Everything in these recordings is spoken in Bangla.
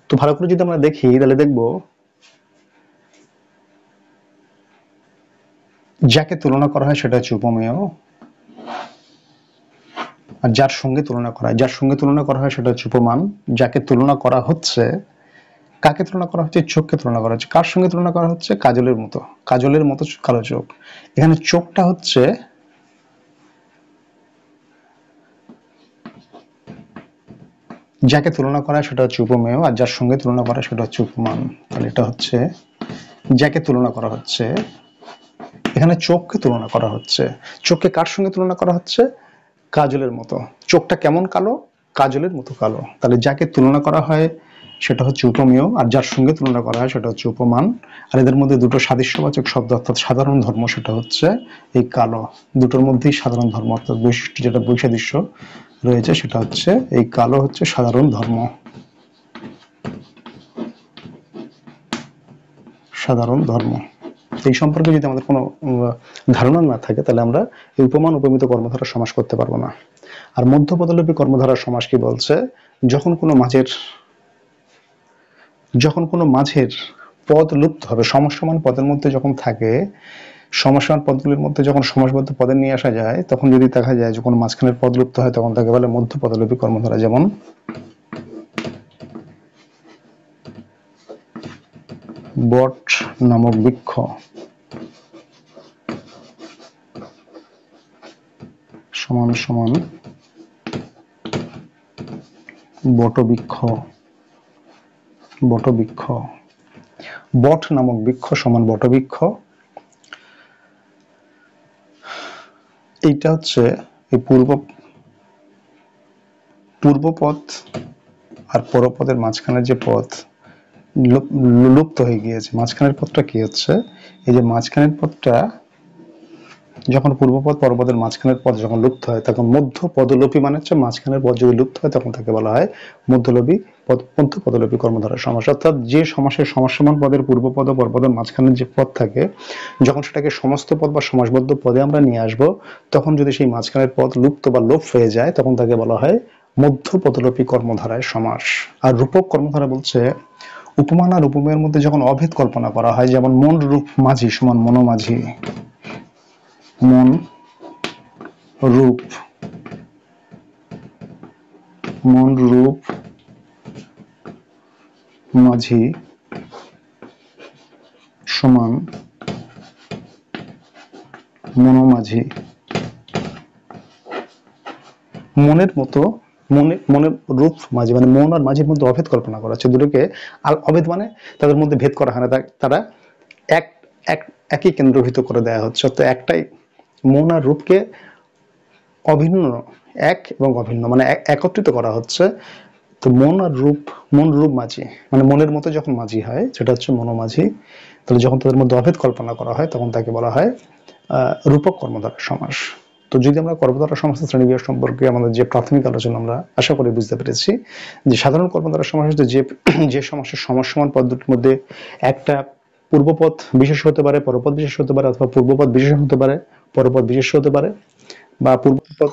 তো ভালো করে যদি আমরা দেখি তাহলে দেখব যাকে তুলনা করা হয় সেটা হচ্ছে উপমেয়, আর যার সঙ্গে তুলনা করা হয় সেটা হচ্ছে উপমান। যাকে তুলনা করা হচ্ছে, কাকে তুলনা করা হচ্ছে? চোখকে তুলনা করা হচ্ছে। কার সঙ্গে তুলনা করা হচ্ছে? কাজলের মতো কালো চোখ। এখানে চোখটা হচ্ছে যাকে তুলনা করা হয় সেটা হচ্ছে উপমেয়, আর যার সঙ্গে তুলনা করা সেটা হচ্ছে উপমান। তাহলে এটা হচ্ছে যাকে তুলনা করা হচ্ছে, এখানে চোখকে তুলনা করা হচ্ছে। চোখকে কার সঙ্গে তুলনা করা হচ্ছে? কাজলের মতো। চোখটা কেমন কালো? কাজলের মতো কালো। তাহলে যাকে তুলনা করা হয় সেটা হচ্ছে উপমেয়, আর যার সঙ্গে তুলনা করা হয় সেটা হচ্ছে উপমান। আর এদের মধ্যে দুটো সাদৃশ্যবাচক শব্দ অর্থাৎ সাধারণ ধর্ম সেটা হচ্ছে এই কালো। দুটোর মধ্যেই সাধারণ ধর্ম অর্থাৎ বৈশিষ্ট্য যেটা বৈসাদৃশ্য রয়েছে সেটা হচ্ছে এই কালো হচ্ছে সাধারণ ধর্ম, সাধারণ ধর্ম। এই সম্পর্কে যদি আমাদের কোনো ধারণা না থাকে তাহলে আমরা এই উপমান উপমিত কর্মধারা সমাস করতে পারবো না। আর মধ্যপদলোপী কর্মধারার সমাস কি বলছে? যখন কোনো মাঝের পদ লুপ্ত হবে, সমসমান পদের মধ্যে যখন থাকে, সমসমান পদগুলির মধ্যে যখন সমাসবদ্ধ পদে নিয়ে আসা যায়, তখন যদি দেখা যায় যে কোনো মাঝখানের পদ লুপ্ত হয় তখন তাকে বলে মধ্যপদলোপী কর্মধারা। যেমন বট নামক বৃক্ষ, সমান সমান বটবৃক্ষ, বটবৃক্ষ। বট নামক বৃক্ষ সমান বটবৃক্ষ। এইটা হচ্ছে এই পূর্বপদ আর পরপদের মাঝখানের যে পদ লুপ্ত হয়ে গিয়েছে। মাঝখানের পদটা কি হচ্ছে? এই যে মাঝখানের পদটা যখন পূর্বপদ পরপদের মাঝখানের পদ যখন লুপ্ত হয় তখন মধ্য পদলোপী মানে হচ্ছে মাঝখানের পদ যদি লুপ্ত হয় তখন তাকে বলা হয় মধ্যপদলোপী কর্মধারয় সমাস। অর্থাৎ যে সমাসের সমসমান পদের পূর্বপদ ও পরপদের মাঝখানের যে পদ থাকে, যখন সেটাকে সমস্ত পদ বা সমাসবদ্ধ পদে আমরা নিয়ে আসব, তখন যদি সেই মাঝখানের পদ লুপ্ত বা লোপ হয়ে যায় তখন তাকে বলা হয় মধ্যপদলোপী কর্মধারয় সমাস। আর রূপক কর্মধারা বলছে উপমান আর উপমেয়ের মধ্যে যখন অভেদ কল্পনা করা হয়, যেমন মন রূপ মাঝি সমান মনোমাঝি, মন রূপ মাঝি সমান মনোমাঝি। মনের মতো মনের রূপ মাঝি মানে মন আর মাঝির মধ্যে অভেদ কল্পনা করা হচ্ছে। দুটোকে অভেদ মানে তাদের মধ্যে ভেদ করা হয় না, তারা একই কেন্দ্রভূত করে দেওয়া হচ্ছে। তো একটাই মন আর রূপকে অভিন্ন, এক এবং অভিন্ন মানে একত্রিত করা হচ্ছে। তো মন রূপ মাঝি মানে মনের মতো যখন মাঝি হয় সেটা হচ্ছে মনোমাঝি। তাহলে যখন তাদের মধ্যে অভেদ কল্পনা করা হয় তখন তাকে বলা হয় রূপক কর্মধারয় সমাস। তো যদি আমরা কর্মধারয় সমাসের শ্রেণীবিভাগ সম্পর্কে আমাদের যে প্রাথমিক আলোচনা আমরা আশা করি বুঝতে পেরেছি, যে সাধারণ কর্মধারয় সমাস হচ্ছে যে সমাসের সমসমান পদ দুটির মধ্যে একটা পূর্বপদ বিশেষ হতে পারে, পরপদ বিশেষ হতে পারে, অথবা পূর্বপদ বিশেষ হতে পারে, পরপদ বিশেষ হতে পারে, বা পূর্বপদ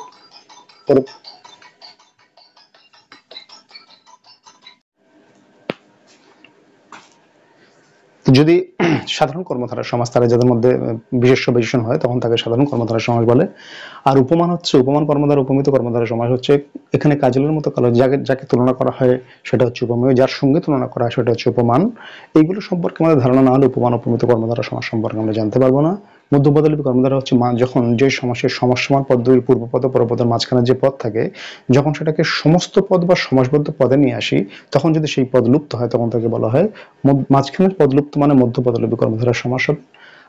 যদি সাধারণ কর্মধারয় সমাস তারা যাদের মধ্যে বিশেষ্য বিশেষণ হয় তখন তাকে সাধারণ কর্মধারয় সমাস বলে। আর উপমান হচ্ছে উপমান কর্মধারয় উপমিত কর্মধারয় সমাস হচ্ছে এখানে কাজলের মতো কালো, যাকে তুলনা করা হয় সেটা হচ্ছে উপমেয়, যার সঙ্গে তুলনা করা হয় সেটা হচ্ছে উপমান। এইগুলো সম্পর্কে আমাদের ধারণা না হলে উপমান উপমিত কর্মধারয় সমাস সম্পর্কে আমরা জানতে পারবো না। মধ্যপদলোপী কর্মধারয় হচ্ছে যখন যে সমাসের সমসমান পদ দুই পূর্বপদ ও পরপদের মাঝখানে যে পদ থাকে, যখন সেটাকে সমস্ত পদ বা সমাসবদ্ধ পদে নিয়ে আসি তখন যদি সেই পদ লুপ্ত হয় তখন তাকে বলা হয় মাঝখানের পদ লুপ্ত মানে মধ্যপদলোপী কর্মধারয় সমাস হবে।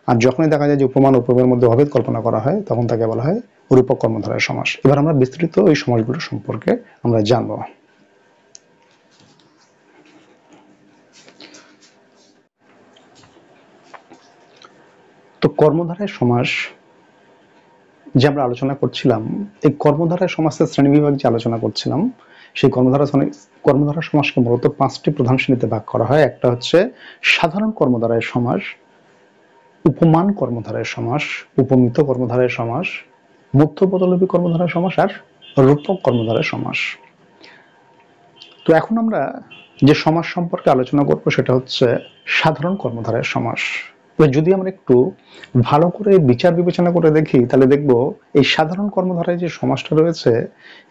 আর যখনই দেখা যায় যে উপমান উপমেয়ের মধ্যে অভেদ কল্পনা করা হয় তখন তাকে বলা হয় রূপক কর্মধারয় সমাস। এবার আমরা বিস্তৃত এই সমাসগুলো সম্পর্কে আমরা জানব। তো কর্মধারয় সমাস যে আমরা আলোচনা করছিলাম, এই কর্মধারয় সমাসের শ্রেণীবিভাগ যে আলোচনা করছিলাম, সেই কর্মধারয় সমাসকে মূলত 5টি প্রধান শ্রেণীতে ভাগ করা হয়। একটা হচ্ছে সাধারণ কর্মধারয় সমাস, উপমান কর্মধারয় সমাস, উপমিত কর্মধারয় সমাস, মধ্যপদলোপী কর্মধারয় সমাস আর রূপক কর্মধারয় সমাস। তো এখন আমরা যে সমাস সম্পর্কে আলোচনা করব সেটা হচ্ছে সাধারণ কর্মধারয় সমাস। যদি আমরা একটু ভালো করে বিচার বিবেচনা করে দেখি তাহলে দেখব এই সাধারণ কর্মধারায় যে সমাসটা রয়েছে,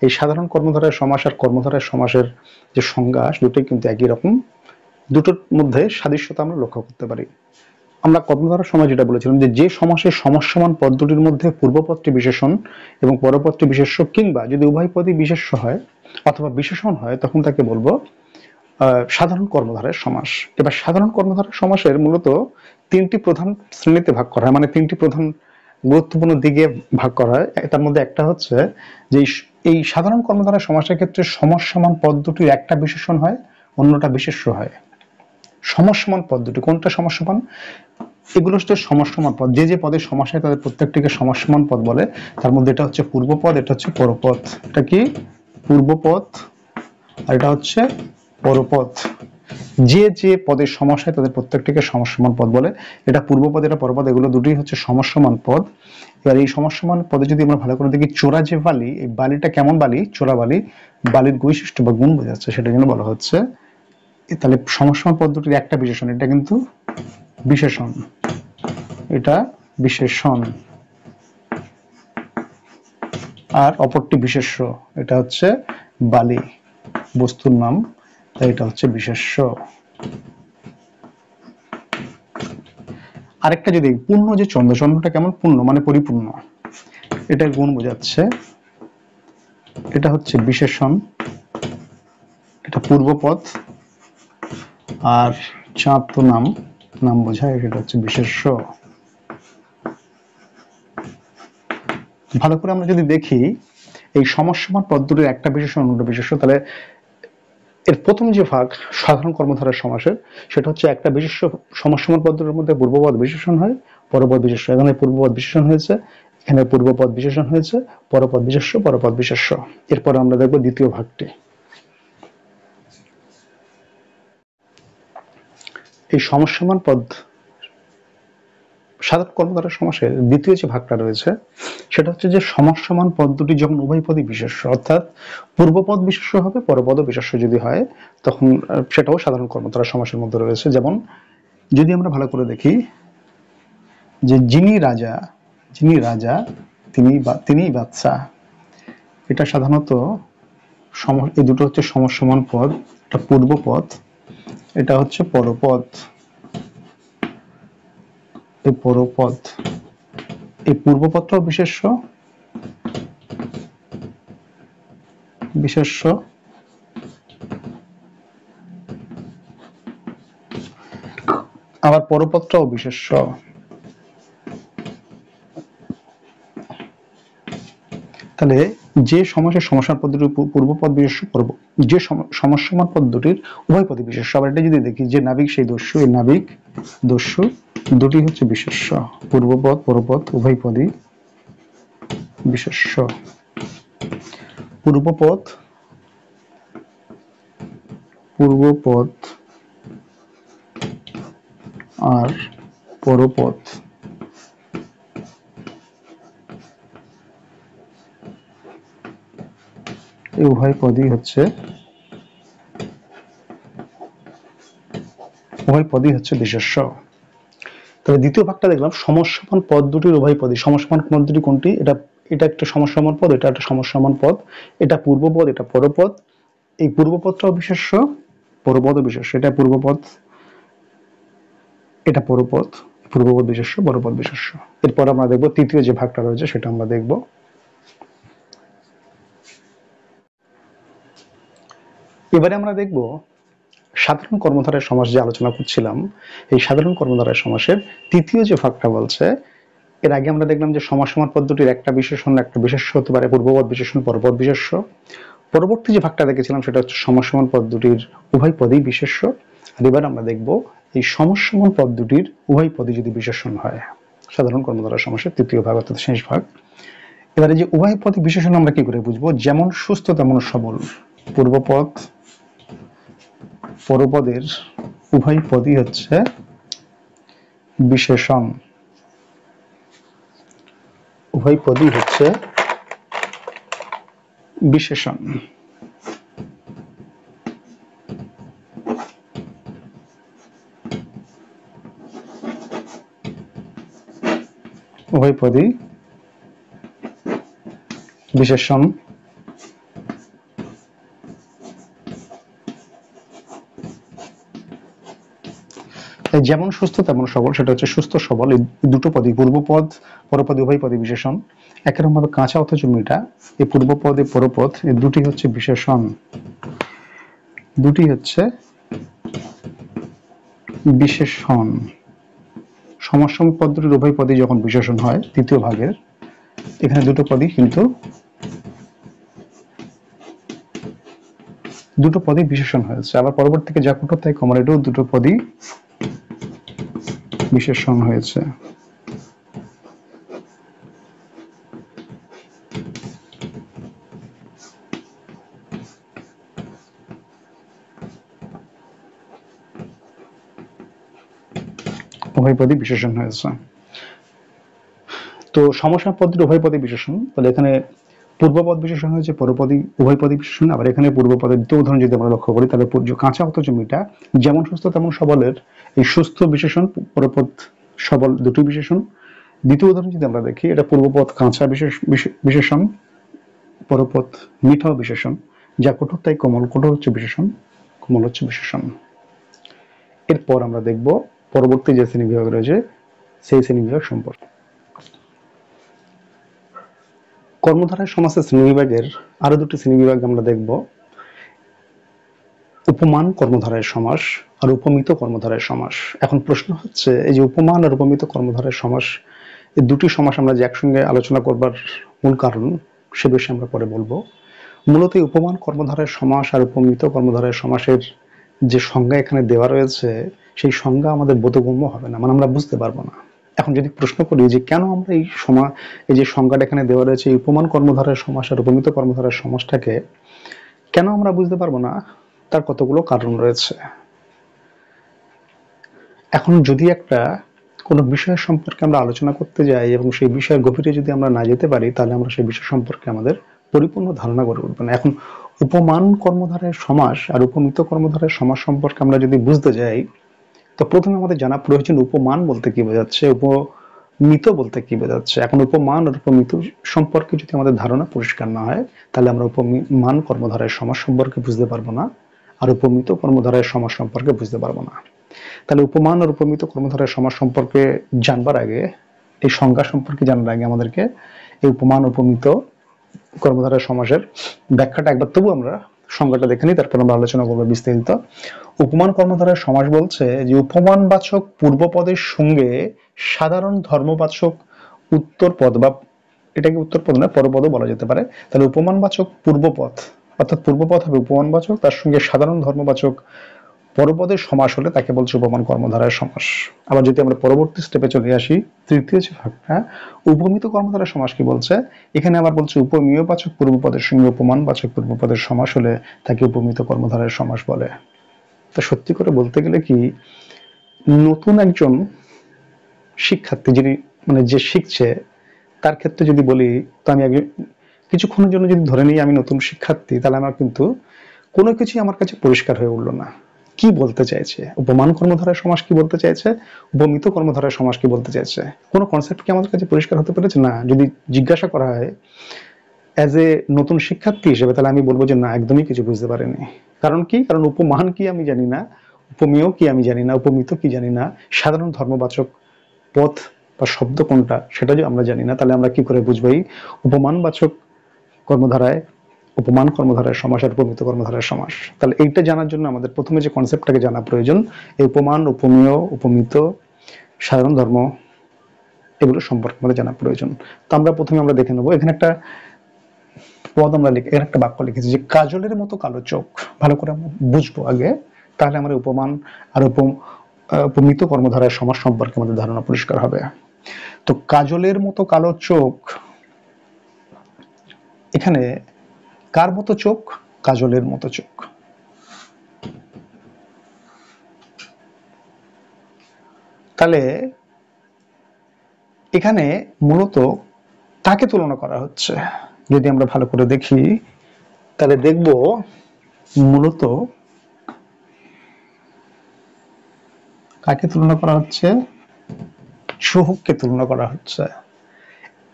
এই সাধারণ কর্মধারয় সমাস আর কর্মধারয় সমাসের যে সংজ্ঞা দুটোই কিন্তু একই রকম, দুটোর মধ্যে সাদৃশ্যতা আমরা লক্ষ্য করতে পারি। আমরা কর্মধারয় সমাস যেটা বলেছিলাম যে সমাসের সমসমান পদ দুটির মধ্যে পূর্বপদটি বিশেষণ এবং পরপদটি বিশেষ্য, কিংবা যদি উভয় পদই বিশেষ্য হয় অথবা বিশেষণ হয় তখন তাকে বলবো সাধারণ কর্মধারয় সমাস। এবার সাধারণ কর্মধারয় সমাসের মূলত তিনটি প্রধান শ্রেণীতে ভাগ করা হয়, মানে তিনটি প্রধান গুরুত্বপূর্ণ দিকে ভাগ করা হয়। তার মধ্যে একটা হচ্ছে যে এই সাধারণ কর্মধারয় সমাসের ক্ষেত্রে সমসমান পদ দুটির একটা বিশেষণ হয়, অন্যটা বিশেষ্য হয়। সমসমান পদ দুটি কোনটা সমসমান? এগুলো হচ্ছে সমসমান পদ, যে পদের সমাস হয় তাদের প্রত্যেকটিকে সমসমান পদ বলে। তার মধ্যে এটা হচ্ছে পূর্বপদ, এটা হচ্ছে পরপদ। এটা কি? পূর্বপদ আর এটা হচ্ছে পরপদ। যে পদের সমাস হয় তাদের প্রত্যেকটিকে সমসমান পদ বলে। এটা পূর্বপদ, এটা পরপদ, এগুলো দুটোই হচ্ছে সমসমান পদ। এবার এই সমসমান পদে যদি আমরা ভালো করে দেখি, চোরা যে বালি, এই বালিটা কেমন বালি? চোরা বালি। বালির বৈশিষ্ট্য বা গুণ বোঝাচ্ছে, সেটা জন্য বলা হচ্ছে। তাহলে সমসমান পদ দুটির একটা বিশেষণ, এটা কিন্তু বিশেষণ, এটা বিশেষণ, আর অপরটি বিশেষ্য, এটা হচ্ছে বালি, বস্তুর নাম, তাই এটা হচ্ছে বিশেষ্য। আরেকটা যদি পূর্ণ যে চন্দ্র, চন্দ্রটা কেমন? পূর্ণ মানে পরিপূর্ণ, এটার গুণ বোঝাচ্ছে, এটা হচ্ছে বিশেষণ, এটা পূর্বপদ, আর চাঁদ তো নাম বোঝায়, এটা হচ্ছে বিশেষ্য। ভালো করে আমরা যদি দেখি এই সমসমান পদ দুটির একটা বিশেষণ অন্যটা বিশেষ্য, তাহলে এর প্রথম যে ভাগ সাধারণ কর্মধারয় সমাসের, সেটা হচ্ছে একটা বিশেষ্য সমসমান পদ দুটির মধ্যে পূর্বপদ বিশেষণ হয়, পরপদ বিশেষ্য। এখানে পূর্বপদ বিশেষণ হয়েছে, এখানে পূর্বপদ বিশেষণ হয়েছে, পরপদ বিশেষ্য, পরপদ বিশেষ্য। এরপরে আমরা দেখবো দ্বিতীয় ভাগটি। এই সমসমান পদ সাধারণ কর্মধারয় সমাসের দ্বিতীয় যে ভাগটা রয়েছে সেটা হচ্ছে যে সমসমান পদ দুটি যখন উভয় পদই বিশেষ্য, অর্থাৎ পূর্বপদ বিশেষ্য হবে, পরপদ বিশেষ্য যদি হয় তখন সেটাও সাধারণ কর্মধারয় সমাসের মধ্যে রয়েছে। যেমন যদি আমরা ভালো করে দেখি যে যিনি রাজা তিনি বাদশাহ, এটা সাধারণত এই দুটো হচ্ছে সমসমান পদ, এটা পূর্বপদ, এটা হচ্ছে পরপদ। এই পরপদ, এই পূর্বপদটাও বিশেষ্য, আবার পরপদটাও বিশেষ্য। তাহলে যে সমাসের সমসমান পদ্ধতির পূর্বপদ বিশেষ্য, যে সমসমান পদ্ধতির উভয় পদই বিশেষ্য। আবার এটা যদি দেখি যে নাবিক সেই দস্যু, এই নাবিক দস্যু দুটি হচ্ছে বিশেষ্য, পূর্বপদ পরপদ উভয় পদই বিশেষ্য। পূর্বপদ আর পরপদ এই উভয় পদই হচ্ছে বিশেষ্য। তবে দ্বিতীয় ভাগটা দেখলাম সমসমান পদ দুটির উভয় পদই। সমসমান পদ দুটি কোনটি? এটা একটা সমসমান পদ, এটা একটা সমসমান পদ, এটা পূর্বপদ, এটা পরপদ। এই পূর্বপদটাও বিশেষ্য, পরপদও বিশেষ্য। এটা পূর্বপদ, এটা পরপদ, পূর্বপদ বিশেষ্য, পরপদ বিশেষ্য। এরপর আমরা দেখবো তৃতীয় যে ভাগটা রয়েছে সেটা আমরা দেখব। এবারে আমরা দেখব সাধারণ কর্মধারয় সমাস যে আলোচনা করছিলাম, এই সাধারণ কর্মধারয় সমাসের তৃতীয় যে ভাগটা বলছে, এর আগে আমরা দেখলাম যে সমসমান পদ দুটির একটা বিশেষণ একটা বিশেষ্য হতে পারে, পূর্বপদ বিশেষণ, পরপদ বিশেষ্য। পরবর্তী যে ভাগটা দেখেছিলাম সেটা হচ্ছে সমসমান পদ দুটির উভয় পদই বিশেষ্য। আর এবার আমরা দেখব এই সমসমান পদ দুটির উভয় পদই যদি বিশেষণ হয়, সাধারণ কর্মধারয় সমাসের তৃতীয় ভাগ অর্থাৎ শেষ ভাগ। এবারে যে উভয় পদই বিশেষণ আমরা কি করে বুঝবো? যেমন সুস্থ তেমন সবল, পূর্বপদ পরপদের উভয় পদই হচ্ছে বিশেষণ, উভয় পদই হচ্ছে বিশেষণ। উভয়পদী বিশেষণ যেমন সুস্থ তেমন সবল, সেটা হচ্ছে সুস্থ সবল, এই দুটো পদই পূর্বপদ পরপদ উভয়পদী বিশেষণ। একরকম ভাবে কাঁচা অথচ মিঠা, এই পূর্বপদ এই পরপদ এই দুটি হচ্ছে বিশেষণ, দুটি হচ্ছে বিশেষণ। সমাসসম পদ দুটির উভয় পদই যখন বিশেষণ হয় তৃতীয় ভাগের, এখানে দুটো পদই কিন্তু দুটো পদই বিশেষণ হয়েছে। আবার পরবর্তী থেকে যা কঠোর তাই কমন, এটাও দুটো পদই বিশেষণ হয়েছে। উভয়পদী বিশেষণ হয়েছে। তো সমসম পদের উভয়পদী বিশেষণ, তাহলে এখানে পূর্বপদ বিশেষণ হয়েছে পরপদী উভয়পদী বিশেষণ। আবার এখানে পূর্বপদের দ্বিতীয় উদাহরণ যদি আমরা লক্ষ্য করি, তাহলে কাঁচা অথচ মিঠা, যেমন সুস্থ তেমন সবলের এই সুস্থ বিশেষণ, পরপদ সবল দুটি বিশেষণ। দ্বিতীয় উদাহরণ যদি আমরা দেখি, এটা পূর্বপদ কাঁচা বিশেষণ, পরপদ মিঠা বিশেষণ, যা কঠোর তাই কোমল, কঠোর হচ্ছে বিশেষণ, কোমল হচ্ছে বিশেষণ। এরপর আমরা দেখব পরবর্তী যে শ্রেণীবিভাগ রয়েছে সেই শ্রেণীবিভাগ সম্পর্কে। কর্মধারয় সমাসের শ্রেণীবিভাগের আরো দুটি শ্রেণীবিভাগ আমরা দেখব, উপমান কর্মধারয় সমাস আর উপমিত কর্মধারয় সমাস। এখন প্রশ্ন হচ্ছে, এই যে উপমান আর উপমিত কর্মধারয় সমাস, এই দুটি সমাস আমরা যে একসঙ্গে আলোচনা করবার মূল কারণ সে বিষয়ে আমরা পরে বলবো। মূলত এই উপমান কর্মধারয় সমাস আর উপমিত কর্মধারয় সমাসের যে সংজ্ঞা এখানে দেওয়া রয়েছে, সেই সংজ্ঞা আমাদের বোধগম্য হবে না, মানে আমরা বুঝতে পারবো না। এখন যদি প্রশ্ন করি যে কেন আমরা এই যে সংজ্ঞাটা এখানে দেওয়া রয়েছে, এই উপমান কর্মধারয় সমাস আর উপমিত কর্মধারয় সমাসটাকে কেন আমরা বুঝতে পারবো না, তার কতগুলো কারণ রয়েছে। এখন যদি একটা কোনো বিষয় সম্পর্কে আমরা আলোচনা করতে যাই এবং সেই বিষয়ের গভীরে যদি আমরা না যেতে পারি, তাহলে আমরা সেই বিষয় সম্পর্কে আমাদের পরিপূর্ণ ধারণা গড়ে উঠবে না। এখন উপমান কর্মধারয় সমাস আর উপমিত কর্মধারয় সমাস সম্পর্কে আমরা যদি বুঝতে যাই, তো প্রথমে আমাদের জানা প্রয়োজন উপমান বলতে কি বোঝাচ্ছে, উপমিত বলতে কি বোঝাচ্ছে। এখন উপমান আর উপমিত সম্পর্কে যদি আমাদের ধারণা পরিষ্কার না হয়, তাহলে আমরা উপমান কর্মধারয় সমাস সম্পর্কে বুঝতে পারবো না, আর উপমিত কর্মধারয় সমাস সম্পর্কে বুঝতে পারবো না। তাহলে উপমান আর উপমিত কর্মধারয় সমাস সম্পর্কে জানবার আগে, এই সংজ্ঞা সম্পর্কে জানার আগে আমাদেরকে এই উপমান উপমিত কর্মধারয় সমাসের ব্যাখ্যাটা একবার তবু আমরা সংজ্ঞাটা দেখে নিই, তারপর আমরা আলোচনা করবো বিস্তারিত। উপমান কর্মধারয় সমাস বলছে যে উপমানবাচক পূর্বপদের সঙ্গে সাধারণ ধর্মবাচক উত্তরপদ, বা এটাকে উত্তরপদ না পরপদও বলা যেতে পারে। তাহলে উপমানবাচক পূর্বপদ, অর্থাৎ পূর্বপদ হবে উপমানবাচক, তার সঙ্গে সাধারণ ধর্মবাচক পরপদের সমাস হলে তাকে বলছে উপমান কর্মধারয় সমাস। আবার যদি আমরা পরবর্তী স্টেপে চলে আসি, তৃতীয় যে ভাগটা উপমিত কর্মধারয় সমাস কি বলছে, এখানে আবার বলছে উপমেয়বাচক পূর্বপদের সঙ্গে উপমানবাচক পূর্বপদের সমাস হলে তাকে উপমিত কর্মধারয় সমাস বলে। তা সত্যি করে বলতে গেলে কি, নতুন একজন শিক্ষার্থী যিনি মানে যে শিখছে, তার ক্ষেত্রে যদি বলি, তো আমি কিছুক্ষণের জন্য যদি ধরে নিই আমি নতুন শিক্ষার্থী, তাহলে আমার কিন্তু কোনো কিছুই আমার কাছে পরিষ্কার হয়ে উঠলো না। কি বলতে চাইছে উপমান কর্মধারয় সমাস, কি বলতে চাইছে উপমিত কর্মধারয় সমাস, কি বলতে চাইছে, কোনো কনসেপ্ট কি আমাদের কাছে পরিষ্কার হতে পেরেছে না। যদি জিজ্ঞাসা করা হয় অ্যাজ এ নতুন শিক্ষার্থী হিসেবে, তাহলে আমি বলবো যে না, একদমই কিছু বুঝতে পারিনি। কারণ কি, কারণ উপমান কি আমি জানি না, উপমেয় কি আমি জানি না, উপমিত কি জানি না, সাধারণ ধর্মবাচক পথ বা শব্দ কোনটা সেটা যদি আমরা জানি না, তাহলে আমরা কি করে বুঝবো এই উপমানবাচক কর্মধারায় উপমান কর্মধারয় সমাস আর উপমিত কর্মধারয় সমাস। তাহলে এইটা জানার জন্য আমাদের প্রথমে যে কনসেপ্টটাকে জানা প্রয়োজন, এই উপমান উপমেয় উপমিত সাধারণ ধর্ম এগুলো সম্পর্কে আমাদের জানা প্রয়োজন। তো আমরা প্রথমে আমরা দেখে নেবো, এখানে একটা পদ আমরা এর একটা বাক্য লিখেছি যে কাজলের মতো কালো চোখ। ভালো করে আমরা বুঝবো আগে, তাহলে আমাদের উপমান আর উপমিত কর্মধারয় সমাস সম্পর্কে আমাদের ধারণা পরিষ্কার হবে। তো কাজলের মতো কালো চোখ, এখানে কার মতো চোখ, কাজলের মতো চোখ। তাহলে এখানে মূলত কাকে তুলনা করা হচ্ছে, যদি আমরা ভালো করে দেখি তাহলে দেখব মূলত কাকে তুলনা করা হচ্ছে, চোখকে তুলনা করা হচ্ছে।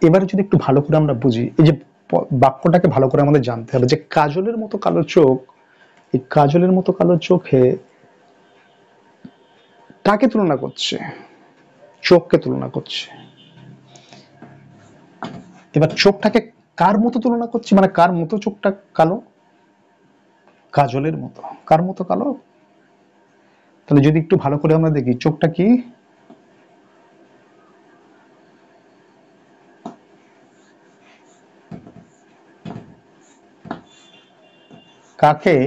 এবারে যদি একটু ভালো করে আমরা বুঝি, এই যে বাক্যটাকে ভালো করে আমাদের জানতে হবে যে কাজলের মতো কালো চোখ, এই কাজলের মতো কালো চোখে কাকে তুলনা করছে? চোখকে তুলনা করছে। এবার চোখটাকে কার মতো তুলনা করছে, মানে কার মতো চোখটা কালো? কাজলের মতো। কার মতো কালো? তাহলে যদি একটু ভালো করে আমরা দেখি চোখটা কি, কাকে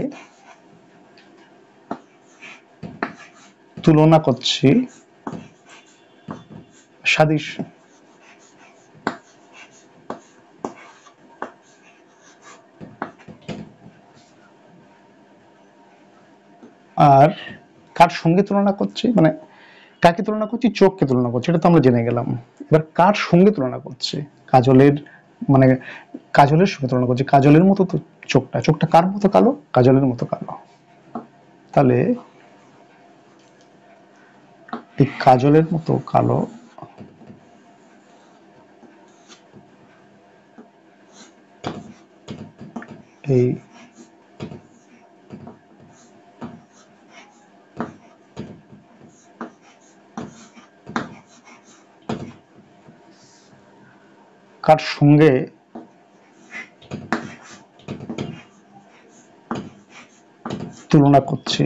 তুলনা করছি সাদৃশ্য, আর কার সঙ্গে তুলনা করছি, মানে কাকে তুলনা করছি? চোখকে তুলনা করছি, এটা তো আমরা জেনে গেলাম। এবার কার সঙ্গে তুলনা করছি? কাজলের, মানে কাজলের সঙ্গে তুলনা করছি। কাজলের মতো তো চোখটা, চোখটা কার মতো কালো? কাজলের মতো কালো। তাহলে এই কাজলের মতো কালো, এই কার সঙ্গে তুলনা করছি?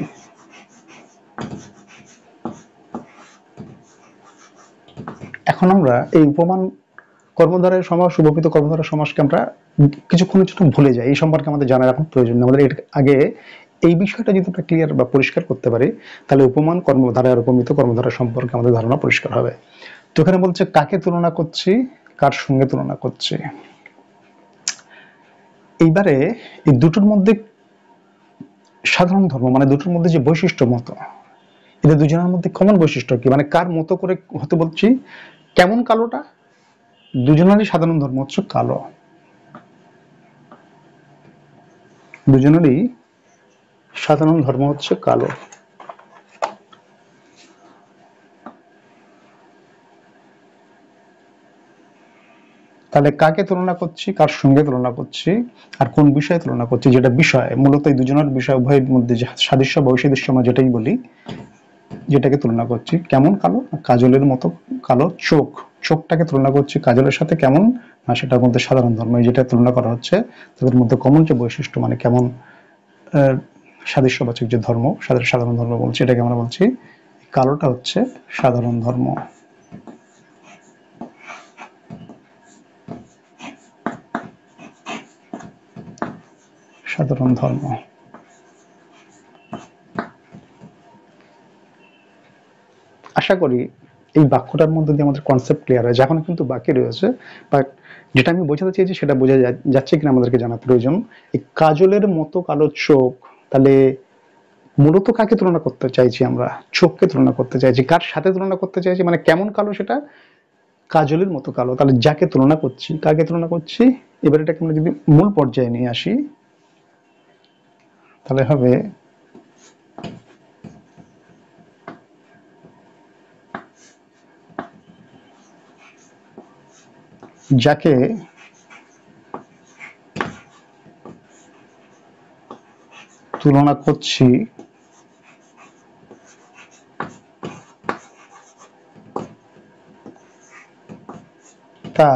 এখন আমরা এই উপমান কর্মধারয় সমাস, শুভকৃত কর্মধারয় সমাসকে আমরা কিছুক্ষণের জন্য ভুলে যাই। এই সম্পর্কে আমাদের জানার এখন প্রয়োজন নেই। আমাদের এর আগে এই বিষয়টা যদি আমরা ক্লিয়ার বা পরিষ্কার করতে পারি, তাহলে উপমান কর্মধারয় আর উপমিত কর্মধারয় সম্পর্কে আমাদের ধারণা পরিষ্কার হবে। তো এখানে বলছে কাকে তুলনা করছি, কার সঙ্গে তুলনা করছি। এইবারে এই দুটোর মধ্যে সাধারণ ধর্ম, মানে দুটোর মধ্যে যে বৈশিষ্ট্য মতো, এদের দুজনের মধ্যে কমন বৈশিষ্ট্য কি, মানে কার মতো করে হতে বলছি, কেমন কালোটা? দুজনেরই সাধারণ ধর্ম হচ্ছে কালো, দুজনেরই সাধারণ ধর্ম হচ্ছে কালো। তাহলে কাকে তুলনা করছি, কার সঙ্গে তুলনা করছি, আর কোন বিষয়ে তুলনা করছি? যেটা বিষয়, মূলত এই দুজনের বিষয় উভয়ের মধ্যে যে সাদৃশ্য বা বৈসাদৃশ্য আমরা যেটাই বলি, যেটাকে তুলনা করছি কেমন কালো? কাজলের মতো কালো চোখ। চোখটাকে তুলনা করছি কাজলের সাথে, কেমন না সেটার মধ্যে সাধারণ ধর্ম, যেটা তুলনা করা হচ্ছে তাদের মধ্যে কমন যে বৈশিষ্ট্য, মানে কেমন সাদৃশ্যবাচক যে ধর্ম, সাধারণ ধর্ম বলছি, এটাকে আমরা বলছি কালোটা হচ্ছে সাধারণ ধর্ম। সাধারণ ধর্ম। আশা করি এই বাক্যটার মধ্যে দিয়ে আমাদের কনসেপ্ট ক্লিয়ার হয়। এখন কিন্তু বাকি রয়েছে, বাট যেটা আমি বোঝাতে চেয়েছি সেটা বোঝা যাচ্ছে কিনা আমাদেরকে জানা প্রয়োজন। এই কাজলের মতো কালো চোখ, তাহলে মূলত কাকে তুলনা করতে চাইছি আমরা? চোখকে তুলনা করতে চাইছি। কার সাথে তুলনা করতে চাইছি, মানে কেমন কালো সেটা? কাজলের মতো কালো। তাহলে যাকে তুলনা করছি, কাকে তুলনা করছি? এবার এটাকে আমরা যদি মূল পর্যায়ে নিয়ে আসি, তাহলে হবে যাকে তুলনা করছি তা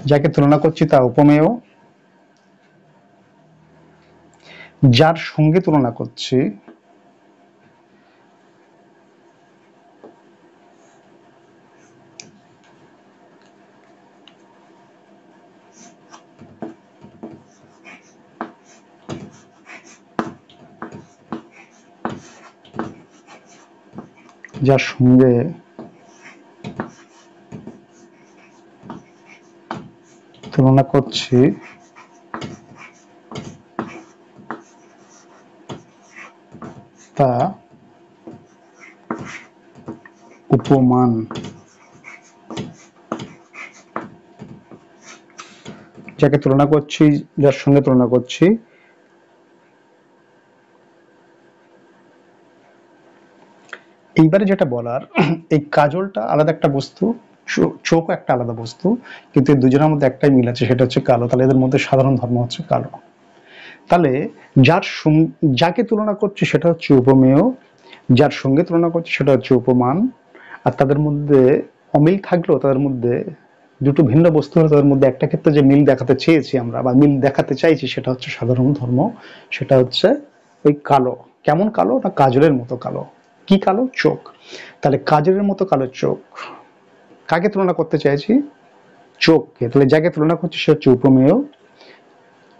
যাকে তুলনা করছি তা উপমেয়, যার সঙ্গে তুলনা করছি যার সঙ্গে তুলনা করছি তা উপমান। যাকে তুলনা করছি, যার সঙ্গে তুলনা করছি এইবারে যেটা বলার, এই কাজলটা আলাদা একটা বস্তু, চোখও একটা আলাদা বস্তু, কিন্তু এই দুজনের মধ্যে একটাই মিল আছে, সেটা হচ্ছে কালো। তাহলে এদের মধ্যে সাধারণ ধর্ম হচ্ছে কালো। তাহলে যাকে তুলনা করছে সেটা হচ্ছে উপমেয়, যার সঙ্গে তুলনা করছে সেটা হচ্ছে উপমান। আর তাদের মধ্যে অমিল থাকলেও তাদের মধ্যে দুটো ভিন্ন বস্তু হলে তাদের মধ্যে একটা ক্ষেত্রে যে মিল দেখাতে চেয়েছি আমরা বা মিল দেখাতে চাইছি সেটা হচ্ছে সাধারণ ধর্ম, সেটা হচ্ছে ওই কালো। কেমন কালো? না কাজলের মতো কালো। কি কালো? চোখ। তাহলে কাজলের মতো কালো চোখ, কাকে তুলনা করতে চাইছি? চোখকে। তাহলে যাকে তুলনা করছি সে হচ্ছে উপমেয়।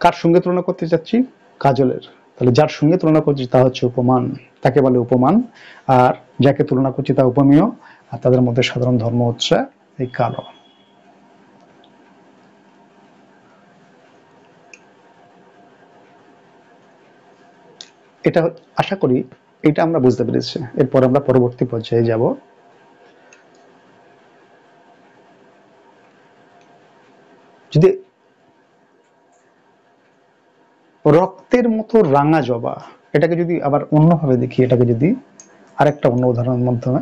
কার সঙ্গে তুলনা করতে চাচ্ছি? কাজলের। তাহলে যার সঙ্গে তুলনা করছি তা হচ্ছে উপমান, তাকে বলে উপমান। আর যাকে তুলনা করছি তা উপমেয়। আর তাদের মধ্যে সাধারণ ধর্ম হচ্ছে এই কালো। এটা আশা করি এটা আমরা বুঝতে পেরেছি। এরপর আমরা পরবর্তী পর্যায়ে যাব। যদি রক্তের মতো রাঙা জবা, এটাকে যদি আবার অন্যভাবে দেখি, এটাকে যদি আরেকটা অন্য উদাহরণের মাধ্যমে,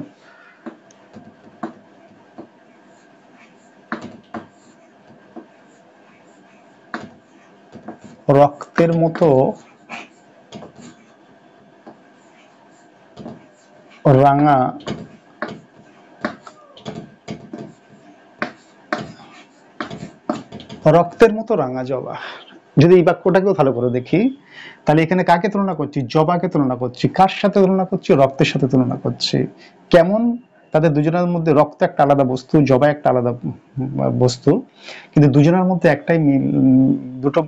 রক্তের মতো রাঙা রক্তের মতো রাঙা জবা, যদি এই বাক্যটাকেও ভালো করে দেখি, তাহলে এখানে কাকে তুলনা করছি? জবাকে তুলনা করছি। কার সাথে তুলনা করছি? রক্তের সাথে তুলনা করছি। কেমন? তাদের দুজনের মধ্যে রক্ত একটা আলাদা বস্তু, জবা একটা আলাদা বস্তু, কিন্তু দুজনের মধ্যে একটাই মিল। দুটো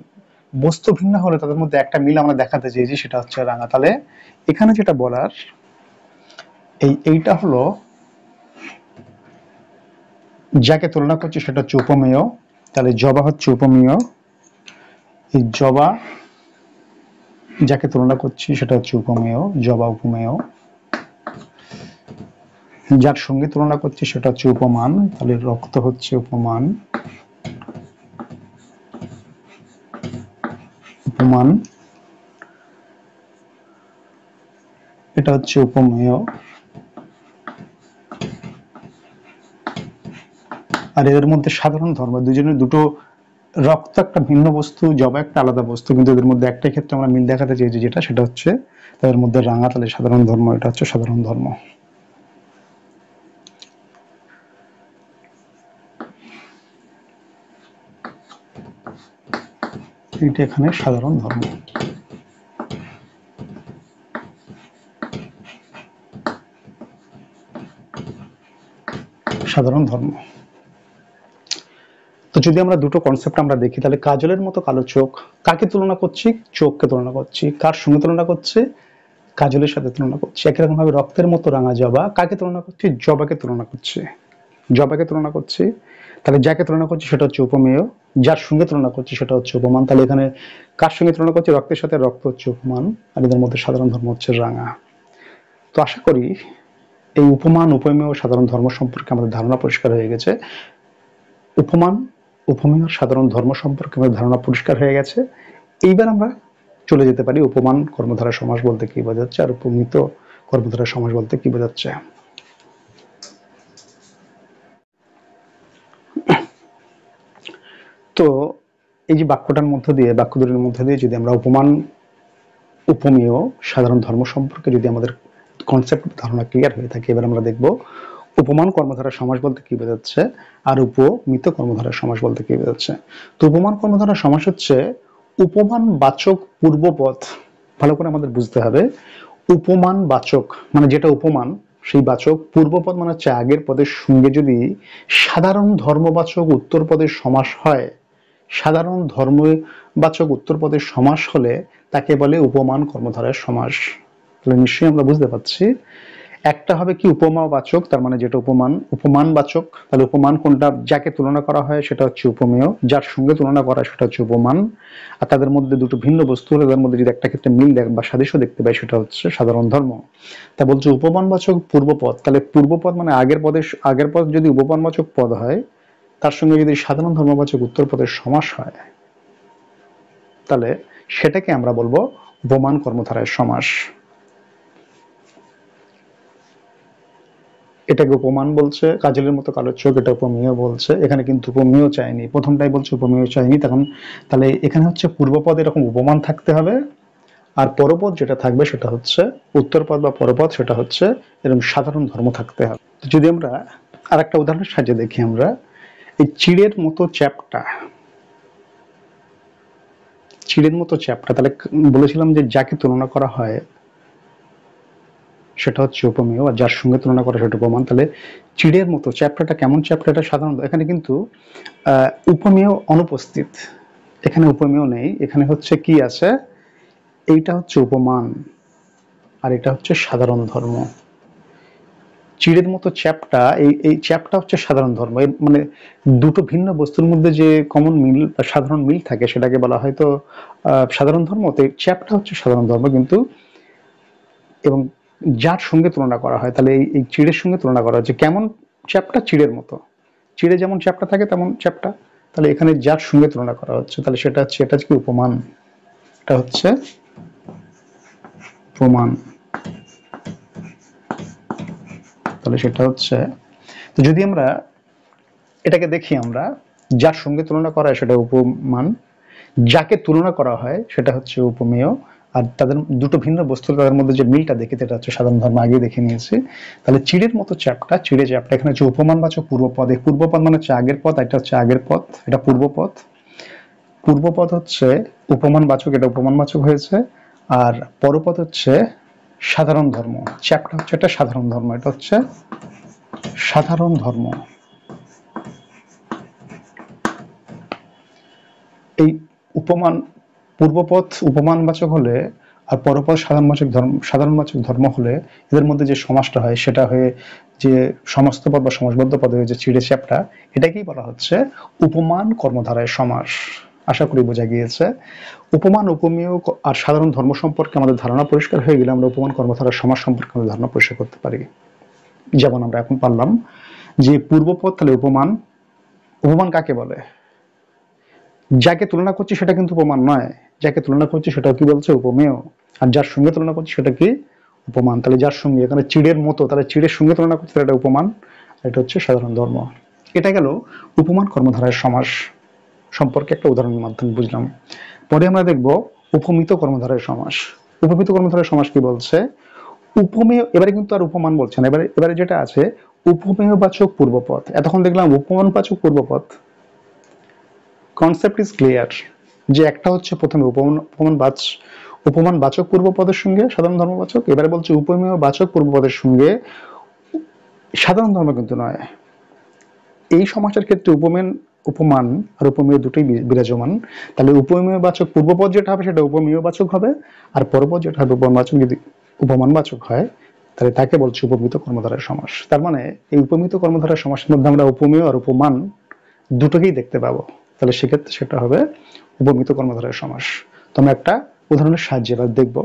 বস্তু ভিন্ন হলে তাদের মধ্যে একটা মিল আমরা দেখাতে চেয়েছি, সেটা হচ্ছে রাঙা। তাহলে এখানে যেটা বলার, এইটা হলো যাকে তুলনা করছি সেটা হচ্ছে উপমেয়। তাহলে জবা হচ্ছে উপমেয়। এই জবা যাকে তুলনা করছি সেটা হচ্ছে উপমেয়, জবা উপমেয়। যার সঙ্গে তুলনা করছি সেটা হচ্ছে উপমান, তাহলে রক্ত হচ্ছে উপমান। উপমান, এটা হচ্ছে উপমেয়। আর এদের মধ্যে সাধারণ ধর্ম, দুজনের দুটো রক্ত একটা ভিন্ন বস্তু, জবা একটা আলাদা বস্তু, কিন্তু এদের মধ্যে একটা ক্ষেত্রে আমরা মিল দেখাতে চেয়েছি, যেটা সেটা হচ্ছে তাদের মধ্যে রাঙা। তাহলে সাধারণ ধর্ম, এটা হচ্ছে সাধারণ ধর্ম। এইটা এখানে সাধারণ ধর্ম। সাধারণ ধর্ম। তো যদি আমরা দুটো কনসেপ্ট আমরা দেখি, তাহলে কাজলের মতো কালো চোখ, কাকে তুলনা করছি? চোখকে তুলনা করছি। কার সঙ্গে তুলনা করছে? কাজলের সাথে তুলনা করছি। একই রকম ভাবে রক্তের মতো রাঙা জবা, কাকে তুলনা করছি? জবাকে তুলনা করছি। জবাকে তুলনা করছি। তাহলে যাকে তুলনা করছি সেটা হচ্ছে উপমেয়, যার সঙ্গে তুলনা করছি সেটা হচ্ছে উপমান। তাহলে এখানে কার সঙ্গে তুলনা করছি? রক্তের সাথে, রক্ত হচ্ছে উপমান। আর এদের মধ্যে সাধারণ ধর্ম হচ্ছে রাঙা। তো আশা করি এই উপমান, উপমেয়, সাধারণ ধর্ম সম্পর্কে আমাদের ধারণা পরিষ্কার হয়ে গেছে। উপমান, উপমেয়, সাধারণ ধর্ম সম্পর্কে আমাদের ধারণা পরিষ্কার হয়ে গেছে। এইবার আমরা চলে যেতে পারি উপমান কর্মধারা সমাস বলতে কি বোঝাচ্ছে, আর উপমিত কর্মধারা সমাস বলতে কি বোঝাচ্ছে। তো এই যে বাক্যটার মধ্য দিয়ে, বাক্য দুটির মধ্য দিয়ে যদি আমরা উপমান, উপমেয়, সাধারণ ধর্ম সম্পর্কে যদি আমাদের কনসেপ্ট ধারণা ক্লিয়ার হয়ে থাকে, এবার আমরা দেখব উপমান কর্মধারা সমাস বলতে কি বোঝাচ্ছে আর উপমিত কর্মধারা সমাস বলতে কি বোঝাচ্ছে। তো উপমান কর্মধারা সমাস হচ্ছে উপমান বাচক পূর্বপদ। ভালো করে আমাদের বুঝতে হবে, উপমান বাচক মানে যেটা উপমান, সেই বাচক পূর্বপদ মানে হচ্ছে আগের পদের সঙ্গে যদি সাধারণ ধর্মবাচক উত্তর পদের সমাস হয়, সাধারণ ধর্মবাচক উত্তর পদের সমাস হলে তাকে বলে উপমান কর্মধারয় সমাস। তাহলে নিশ্চয়ই আমরা বুঝতে পারছি, একটা হবে কি উপমাবাচক, তার মানে যেটা উপমান, উপমানবাচক। তাহলে উপমান কোনটা? যাকে তুলনা করা হয় সেটা হচ্ছে উপমেয়, যার সঙ্গে তুলনা করা সেটা হচ্ছে উপমান। আর তাদের মধ্যে দুটো ভিন্ন বস্তু হলে তাদের মধ্যে যদি একটা ক্ষেত্রে মিল বা সাদৃশ্য দেখতে পাই সেটা হচ্ছে সাধারণ ধর্ম। তা বলছে উপমানবাচক পূর্বপদ, তাহলে পূর্বপদ মানে আগের পদ যদি উপমানবাচক পদ হয়, তার সঙ্গে যদি সাধারণ ধর্মবাচক উত্তর পদের সমাস হয়, তাহলে সেটাকে আমরা বলবো উপমান কর্মধারয় সমাস। এটাকে উপমান বলছে, কাজলের মতো কালো চোখ, এটা উপমেয় বলছে। এখানে কিন্তু উপমেয় চাইনি, প্রথমটাই বলছে উপমেয় চাইনি। তখন তাহলে এখানে হচ্ছে পূর্বপদ এরকম উপমান থাকতে হবে, আর পরপদ যেটা থাকবে সেটা হচ্ছে উত্তরপদ বা পরপদ, সেটা হচ্ছে এরকম সাধারণ ধর্ম থাকতে হবে। যদি আমরা আর একটা উদাহরণের সাহায্যে দেখি, আমরা এই চিড়ের মতো চ্যাপ্টা, চিড়ের মতো চ্যাপ্টা, তাহলে বলেছিলাম যে যাকে তুলনা করা হয় সেটা হচ্ছে উপমেয়, আর যার সঙ্গে তুলনা করা সেটা উপমান। তাহলে চিড়ের মতো চ্যাপ্টাটা কেমন চ্যাপ্টা, এটা সাধারণত এখানে কিন্তু উপমেয় অনুপস্থিত, এখানে উপমেয় নেই, এখানে হচ্ছে কি আছে, এইটা হচ্ছে উপমান আর এটা হচ্ছে সাধারণ ধর্ম। চিড়ের মতো চ্যাপ্টা, এই চ্যাপ্টা হচ্ছে সাধারণ ধর্ম, মানে দুটো ভিন্ন বস্তুর মধ্যে যে কমন মিল বা সাধারণ মিল থাকে সেটাকে বলা হয় তো সাধারণ ধর্ম। তো এই চ্যাপ্টা হচ্ছে সাধারণ ধর্ম, কিন্তু এবং যার সঙ্গে তুলনা করা হয়, তাহলে এই চিড়ের সঙ্গে তুলনা করা হচ্ছে কেমন চ্যাপ্টা, চিড়ের মতো, চিড়ে যেমন চ্যাপ্টা থাকে তেমন চ্যাপ্টা। তাহলে এখানে যার সঙ্গে তুলনা করা হচ্ছে, তাহলে সেটা হচ্ছে, এটা কি উপমান, এটা হচ্ছে উপমান। তাহলে সেটা হচ্ছে, তো যদি আমরা এটাকে দেখি, আমরা যার সঙ্গে তুলনা করা হয় সেটা উপমান, যাকে তুলনা করা হয় সেটা হচ্ছে উপমেয়, আর তাদের দুটো ভিন্ন বস্তু তাদের মধ্যে যে মিলটা দেখি সেটা হচ্ছে সাধারণ ধর্ম, আগে দেখে নিয়েছি। তাহলে চিড়ের মতো চ্যাপ্টা, চিড়ে চ্যাপ্টা, এখানে হচ্ছে উপমানবাচক পূর্বপদ, এই পূর্বপদ মানে হচ্ছে আগের পদ, এটা হচ্ছে আগের পদ, এটা পূর্বপদ, পূর্বপদ হচ্ছে উপমানবাচক, এটা উপমানবাচক হয়েছে, আর পরপদ হচ্ছে সাধারণ ধর্ম, চ্যাপ্টা হচ্ছে এটা সাধারণ ধর্ম, এটা হচ্ছে সাধারণ ধর্ম। এই উপমান, পূর্বপদ উপমানবাচক হলে আর পরপদ সাধারণবাচক ধর্ম হলে এদের মধ্যে যে সমাসটা হয় সেটা হয়ে যে সমস্ত পদ বা সমাসবদ্ধ পদে হয়ে যে চিড়ে চ্যাপ্টা, এটাকেই বলা হচ্ছে উপমান কর্মধারায় সমাস। আশা করি বোঝা গিয়েছে। উপমান, উপমেয় আর সাধারণ ধর্ম সম্পর্কে আমাদের ধারণা পরিষ্কার হয়ে গেলে আমরা উপমান কর্মধারায় সমাস সম্পর্কে আমাদের ধারণা পরিষ্কার করতে পারি। যেমন আমরা এখন পারলাম যে পূর্বপদ তাহলে উপমান, উপমান কাকে বলে, যাকে তুলনা করছি সেটা কিন্তু উপমান নয়, যাকে তুলনা করছি সেটাও কি বলছে, উপমেয়, আর যার সঙ্গে তুলনা করছি সেটা কি, উপমান। তাহলে যার সঙ্গে, এখানে চিড়ের মতো, তাহলে চিড়ের সঙ্গে তুলনা করছি এটা উপমান, এটা হচ্ছে সাধারণ ধর্ম। এটা গেল উপমান কর্মধারায় সমাস সম্পর্কে একটা উদাহরণের মাধ্যমে বুঝলাম। পরে আমরা দেখব উপমিত কর্মধারায় সমাস। উপমিত কর্মধারায় সমাস কি বলছে, উপমেয়, এবারে কিন্তু আর উপমান বলছে না, এবারে এবারে যেটা আছে উপমেয়বাচক পূর্বপদ। এতক্ষণ দেখলাম উপমানবাচক পূর্বপদ, কনসেপ্ট ইজ ক্লিয়ার, যে একটা হচ্ছে প্রথমে উপমানবাচক পূর্বপদের সঙ্গে সাধারণ ধর্মবাচক, এবারে বলছে উপমেয় বাচক পূর্বপদের সঙ্গে সাধারণ ধর্ম কিন্তু নয়। এই সমাসের ক্ষেত্রে উপমান আর উপমেয় দুটোই বিরাজমান। তাহলে উপমেয় বাচক পূর্বপদ যেটা হবে সেটা উপমেয় বাচক হবে, আর পরপদ যেটা হবে উপমানবাচক, যদি উপমানবাচক হয় তাহলে তাকে বলছে উপমিত কর্মধারায় সমাস। তার মানে এই উপমিত কর্মধারায় সমাসের মধ্যে আমরা উপমেয় আর উপমান দুটোকেই দেখতে পাবো, তাহলে সেক্ষেত্রে সেটা হবে উপমিত কর্মধারায় সমাস। তো আমরা একটা উদাহরণের সাহায্যে এবার দেখব।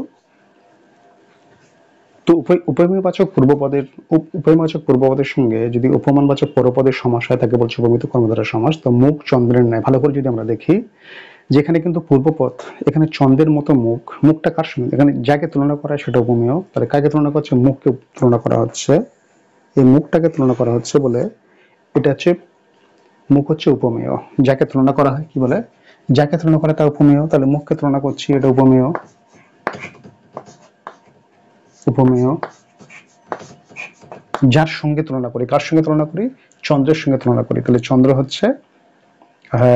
তো উপমেয়বাচক পূর্বপদের সঙ্গে যদি উপমানবাচক পরপদের সমাস হয় তাকে বলছে উপমিত কর্মধারায় সমাস। তো মুখ চন্দ্রের ন্যায়, ভালো করে যদি আমরা দেখি, যেখানে কিন্তু পূর্বপদ, এখানে চন্দ্রের মতো মুখ, মুখটা কার সঙ্গে, এখানে যাকে তুলনা করা হয় সেটা উপমেয়, তাহলে কাকে তুলনা করছে, মুখকে তুলনা করা হচ্ছে, এই মুখটাকে তুলনা করা হচ্ছে বলে এটা হচ্ছে, মুখ হচ্ছে উপমেয়, যাকে তুলনা করা হয় কি বলে, যাকে তুলনা করা তা উপমেয়, তাহলে মুখকে তুলনা করছি, এটা উপমেয়, উপমেয়। যার সঙ্গে তুলনা করি, কার সঙ্গে তুলনা করি, চন্দ্রের সঙ্গে তুলনা করি, তাহলে চন্দ্র হচ্ছে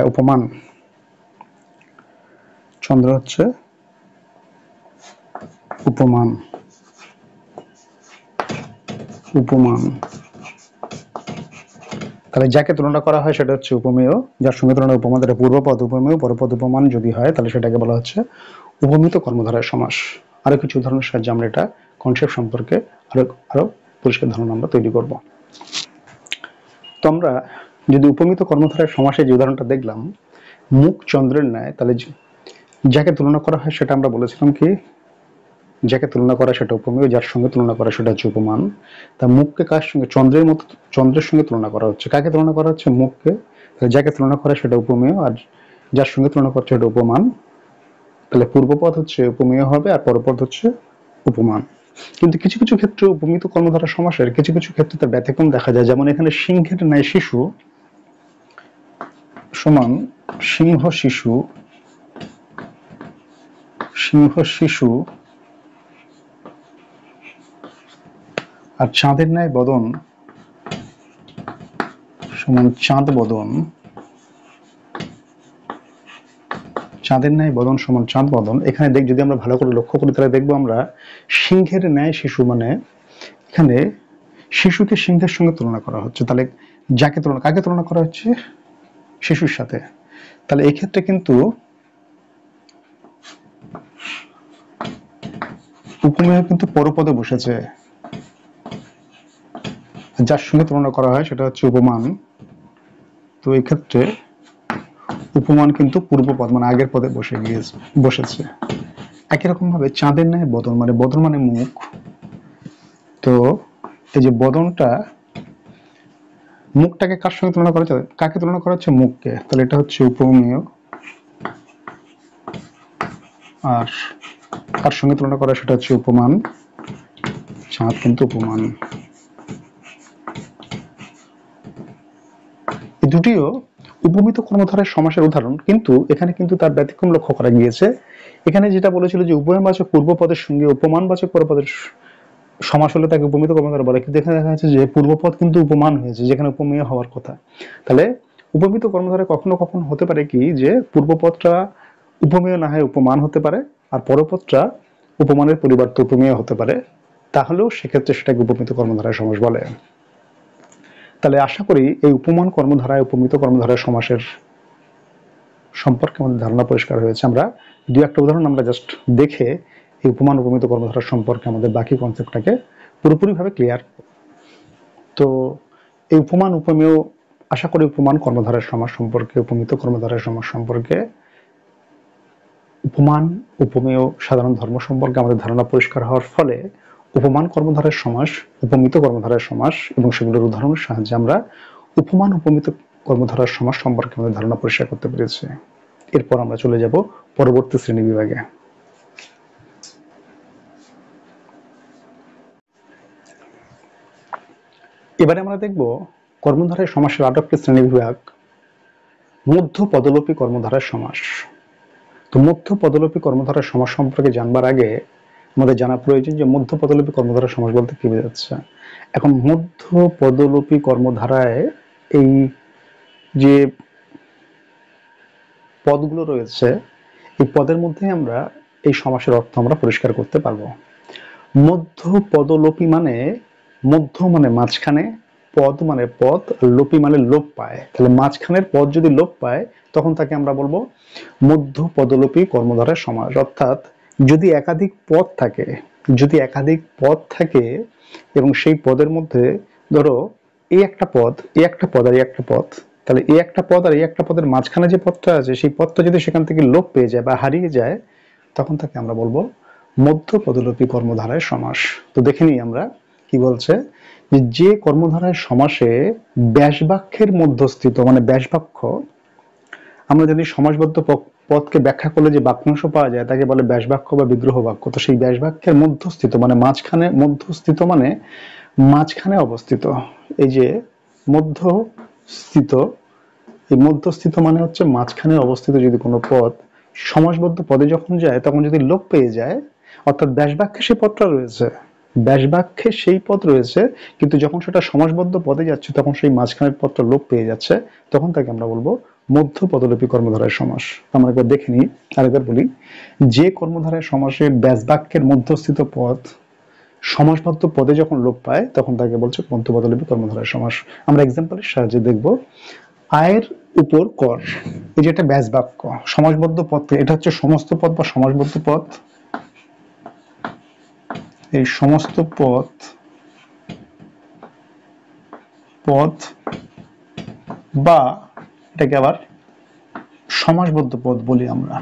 উপমান, চন্দ্র হচ্ছে উপমান, উপমান। তাহলে যাকে তুলনা করা হয় সেটা হচ্ছে উপমেয়, যার সঙ্গে তুলনা উপমান, এটা পূর্বপদ উপমেয়, পরপদ উপমান যদি হয় তাহলে সেটাকে বলা হচ্ছে উপমিত কর্মধারায় সমাস। আরো কিছু উদাহরণের সাহায্যে আমরা এটা কনসেপ্ট সম্পর্কে আরো পরিষ্কার ধারণা আমরা তৈরি করব। তো আমরা যদি উপমিত কর্মধারায় সমাসে যে উদাহরণটা দেখলাম, মুখ চন্দ্রের ন্যায়, তাহলে যাকে তুলনা করা হয় সেটা আমরা বলেছিলাম কি, যাকে তুলনা করা সেটা উপমেয়, যার সঙ্গে তুলনা করা সেটা হচ্ছে উপমান। তা মুখকে কার সঙ্গে, চন্দ্রের মতো, চন্দ্রের সঙ্গে তুলনা করা হচ্ছে, কাকে তুলনা করা হচ্ছে, মুখকে, যাকে তুলনা করা সেটা উপমেয়, আর যার সঙ্গে তুলনা করছে সেটা উপমান। তাহলে পূর্বপদ হচ্ছে উপমেয় হবে আর পরপদ হচ্ছে উপমান। কিন্তু কিছু কিছু ক্ষেত্রে উপমিত কর্মধারয় সমাসের কিছু কিছু ক্ষেত্রে তার ব্যতিক্রম দেখা যায়। যেমন এখানে সিংহের ন্যায় শিশু সমান সিংহ শিশু, সিংহ শিশু, আর চাঁদের ন্যায় বদন সমান চাঁদ বদন, চাঁদের ন্যায় বদন সমান চাঁদ বদন। এখানে যদি আমরা ভালো করে লক্ষ্য করি তাহলে দেখবো আমরা সিংহের ন্যায় শিশু মানে এখানে শিশুকে সিংহের সঙ্গে তুলনা করা হচ্ছে। তাহলে কাকে তুলনা করা হচ্ছে? শিশুর সাথে। তাহলে এই ক্ষেত্রে কিন্তু উপমেয় কিন্তু পরপদে বসেছে, যার সঙ্গে তুলনা করা হয় সেটা হচ্ছে উপমান। তো এই ক্ষেত্রে উপমান কিন্তু পূর্বপদ মানে আগের পদে বসেছে। একই রকম ভাবে চাঁদের ন্যায় বদন মানে বদন মানে মুখ। তো এই যে বদনটা, মুখটাকে কার সঙ্গে তুলনা করা হচ্ছে? কাকে তুলনা করা হচ্ছে? মুখকে। তাহলে এটা হচ্ছে উপমেয়। আর কার সঙ্গে তুলনা করা সেটা হচ্ছে উপমান। চাঁদ কিন্তু উপমান। এই দুটিও উপমিত কর্মধারয় সমাসের উদাহরণ, কিন্তু এখানে কিন্তু তার ব্যতিক্রম লক্ষ্য করা গিয়েছে। এখানে যেটা বলেছিল যে উভয়বাচক পূর্বপদের সঙ্গে উপমানবাচক পরপদের সমাস হলে তাকে উপমিত কর্মধারয় বলে, কিন্তু এখানে দেখা যাচ্ছে যে পূর্বপদ কিন্তু উপমান হয়েছে যেখানে উপমেয় হওয়ার কথা। তাহলে উপমিত কর্মধারয় কখনো কখনো হতে পারে কি যে পূর্বপদটা উপমেয় না হয় উপমান হতে পারে, আর পরপদটা উপমানের পরিবর্তে উপমেয় হতে পারে। তাহলেও সেক্ষেত্রে সেটাকে উপমিত কর্মধারয় সমাস বলে। তাহলে আশা করি এই উপমান কর্মধারায় উপমিত কর্মধারয় সমাসের সম্পর্কে আমাদের ধারণা পরিষ্কার হয়েছে। আমরা দুই একটা উদাহরণ আমরা জাস্ট দেখে এই উপমান উপমিত কর্মধারা সম্পর্কে আমাদের বাকি কনসেপ্টটাকে পুরোপুরিভাবে ক্লিয়ার। তো এই উপমান উপমেয়, আশা করি উপমান কর্মধারয় সমাস সম্পর্কে, উপমিত কর্মধারয় সমাস সম্পর্কে, উপমান উপমেয় সাধারণ ধর্ম সম্পর্কে আমাদের ধারণা পরিষ্কার হওয়ার ফলে উপমান কর্মধারয় সমাস, উপমিত কর্মধারয় সমাস এবং সেগুলোর উদাহরণের সাহায্যে আমরা উপমান উপমিত কর্মধারয় সমাস সম্পর্কে আমাদের ধারণা পরিষ্কার করতে পেরেছি। এরপর আমরা চলে যাব পরবর্তী শ্রেণী বিভাগে। এবারে আমরা দেখব কর্মধারয় সমাসের আরো একটি শ্রেণী বিভাগ, মধ্য পদলোপী কর্মধারয় সমাস। তো মধ্য পদলোপী কর্মধারয় সমাস সম্পর্কে জানবার আগে আমাদের জানা প্রয়োজন যে মধ্য পদলোপী কর্মধারয় সমাস বলতে কি বোঝাচ্ছে। এখন মধ্য পদলোপী কর্মধারায় এই যে পদগুলো রয়েছে এই পদের মধ্যে আমরা এই সমাসের অর্থ আমরা পরিষ্কার করতে পারবো। মধ্য পদলোপী মানে মধ্য মানে মাঝখানে, পদ মানে পদ, লোপী মানে লোপ পায়। তাহলে মাঝখানের পদ যদি লোপ পায় তখন তাকে আমরা বলবো মধ্য পদলোপী কর্মধারয় সমাস। অর্থাৎ যদি একাধিক পদ থাকে এবং সেই পদের মধ্যে ধরো এই একটা পদ আর এই একটা পদ, তাহলে এই একটা পদ আর এই একটা পদের মাঝখানে যে পদটা আছে সেই পদটা যদি সেখান থেকে লোপ পেয়ে যায় বা হারিয়ে যায় তখন তাকে আমরা বলবো মধ্য পদলোপী কর্মধারয় সমাস। তো দেখে নিই আমরা কি বলছে, যে কর্মধারয় সমাসে ব্যাসবাক্যের মধ্যস্থিত মানে ব্যাসবাক্য, আমরা যদি সমাসবদ্ধ পদকে ব্যাখ্যা করলে যে বাক্যাংশ পাওয়া যায় তাকে বলে ব্যাসবাক্য বা বিগ্রহ বাক্য। তো সেই ব্যাসবাক্যের মধ্যস্থিত মানে মাঝখানে, মধ্যস্থিত মানে মাঝখানে অবস্থিত। এই যে মধ্যস্থিত, এই মধ্যস্থিত মানে হচ্ছে মাঝখানে অবস্থিত যদি কোনো পদ সমাসবদ্ধ পদে যখন যায় তখন যদি লোপ পেয়ে যায়, অর্থাৎ ব্যাসবাক্যে সেই পদটা রয়েছে, ব্যাসবাক্যে সেই পদ রয়েছে কিন্তু যখন সেটা সমাসবদ্ধ পদে যাচ্ছে তখন সেই মাঝখানের পদটা লোপ পেয়ে যাচ্ছে, তখন তাকে আমরা বলবো মধ্য পদলোপী কর্মধারয় সমাস। আমরা একবার দেখে নিই, আরেকবার বলি, যে কর্মধারয় সমাসে ব্যাসবাক্যের মধ্যস্থিত পদ সমাসবদ্ধ পদে যখন লোপ পায় তখন তাকে বলছে মধ্য পদলোপী কর্মধারয় সমাস। আমরা এক্সাম্পলের সাহায্যে দেখব, আয়ের উপর কর, এই যে একটা ব্যাস বাক্য সমাসবদ্ধ পদ, এটা হচ্ছে সমস্ত পদ বা সমাসবদ্ধ পদ। এই সমস্ত পদ বা এটাকে আবার সমাসবদ্ধ পদ বলি আমরা,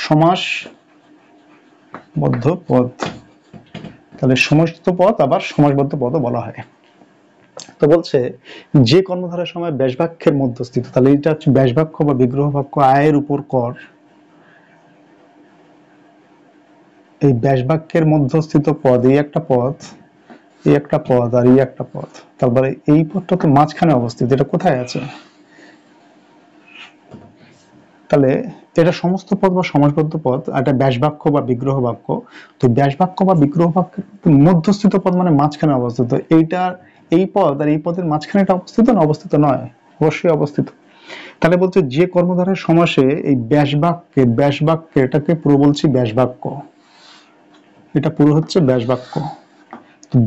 সমাসবদ্ধ পদ। তাহলে সমস্ত পদ আবার সমাসবদ্ধ পদও বলা হয়। তো বলছে যে কর্মধারয়ের সময় ব্যাসবাক্যের মধ্যস্থিত, তাহলে এটা হচ্ছে ব্যাসবাক্য বা বিগ্রহ বাক্য, আয়ের উপর কর, এই ব্যাস বাক্যের মধ্যস্থিত পদ, এই একটা পদ, এই একটা পদ আর এই একটা পদ, তারপরে এই পদটা তো মাঝখানে অবস্থিত, এটা কোথায় আছে? তাহলে এটা সমস্ত পদ বা সমাসবদ্ধ পদ, একটা ব্যাস বাক্য বা বিগ্রহ বাক্য। তো ব্যাস বাক্য বা বিগ্রহ বাক্যের মধ্যস্থিত পদ মানে মাঝখানে অবস্থিত। এইটা, এই পদ আর এই পদের মাঝখানে এটা অবস্থিত না অবস্থিত নয়? অবশ্যই অবস্থিত। তাহলে বলছে যে কর্মধারয় সমাসে এই ব্যাস বাক্যে এটাকে পুরো বলছি ব্যাস বাক্য, এটা পুরো হচ্ছে ব্যাস বাক্য।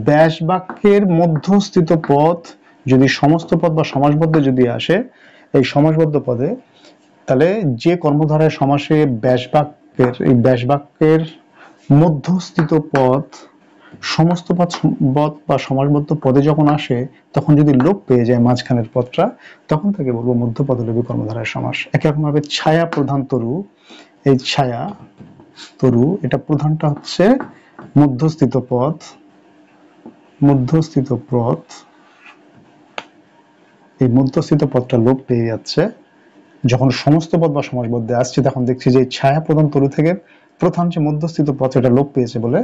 ব্যাস বাক্যের মধ্যস্থিত পদ যদি সমস্ত পদ বা সমাসবদ্ধ যদি আসে, এই সমাসবদ্ধ পদে, তাহলে যে কর্মধারায় সমাসে ব্যাস বাক্যের মধ্যস্থিত পদ সমস্ত পদ বা সমাসবদ্ধ পদে যখন আসে, তখন যদি লোপ পেয়ে যায় মাঝখানের পদটা, তখন তাকে বলবো মধ্যপদলোপী কর্মধারায় সমাস। একই রকম ভাবে ছায়া প্রধান তরু, এই ছায়া তরু, এটা প্রধানটা হচ্ছে মধ্যস্থিত পদ, মধ্যস্থিত পদ, এই মধ্যস্থিত পদটা লোপ পেয়ে যাচ্ছে। যখন সমস্ত পদ বা সমাসবদ্ধে আসছে, তখন দেখছি যে ছায়া প্রধান তরু থেকে প্রধান যে মধ্যস্থিত পদ এটা লোপ পেয়েছে বলে